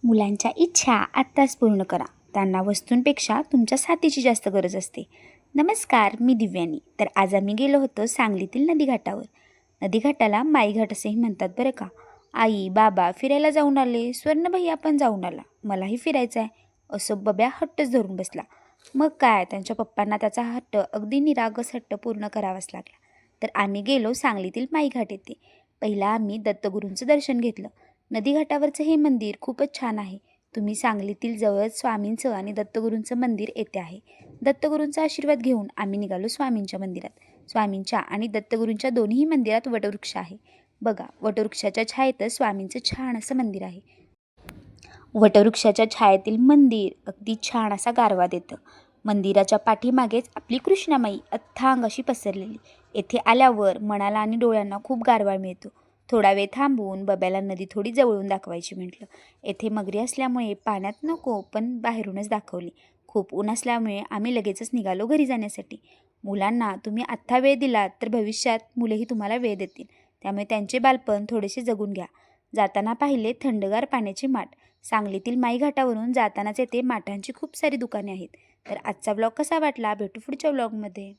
मुलांच्या इच्छा आत्ताच पूर्ण करा. त्यांना वस्तूंपेक्षा तुमच्या साथीची जास्त गरज असते. नमस्कार, मी दिव्यानी. तर आज आम्ही गेलो होतो सांगलीतील नदीघाटावर. नदीघाटाला माईघाट असेही म्हणतात बरं का. आई बाबा फिरायला जाऊन आले, स्वर्णभैया पण जाऊन आला, मलाही फिरायचं आहे असं बब्या हट्टच धरून बसला. मग काय, त्यांच्या पप्पांना त्याचा हट्ट अगदी निरागस हट्ट पूर्ण करावाच लागला. तर आम्ही गेलो सांगलीतील माईघाट येथे. पहिला आम्ही दत्तगुरूंचं दर्शन घेतलं. नदीघाटावरचं हे मंदिर खूपच छान आहे. तुम्ही सांगलीतील जवळच स्वामींचं आणि दत्तगुरूंचं मंदिर येथे आहे. दत्तगुरूंचा आशीर्वाद घेऊन आम्ही निघालो स्वामींच्या मंदिरात. स्वामींच्या आणि दत्तगुरूंच्या दोन्ही मंदिरात वटवृक्ष आहे. बघा, वटवृक्षाच्या छायेतच स्वामींचं छान असं मंदिर आहे. वटवृक्षाच्या छायेतील मंदिर अगदी छान असा गारवा देतं. मंदिराच्या पाठीमागेच आपली कृष्णामाई अथांग अशी पसरलेली. येथे आल्यावर मनाला आणि डोळ्यांना खूप गारवा मिळतो. थोडा वेळ थांबून बब्याला नदी थोडी जवळून दाखवायची म्हटलं. येथे मगरी असल्यामुळे पाण्यात नको पण बाहेरूनच दाखवली. खूप ऊन असल्यामुळे आम्ही लगेचच निघालो घरी जाण्यासाठी. मुलांना तुम्ही आत्ता वेळ दिलात तर भविष्यात मुलेही तुम्हाला वेळ देतील. त्यामुळे त्यांचे बालपण थोडेसे जगून घ्या. जाताना पाहिले थंडगार पाण्याची माठ. सांगलीतील माईघाटावरून जातानाच येथे माठांची खूप सारी दुकाने आहेत. तर आजचा ब्लॉग कसा वाटला, भेटू पुढच्या ब्लॉगमध्ये.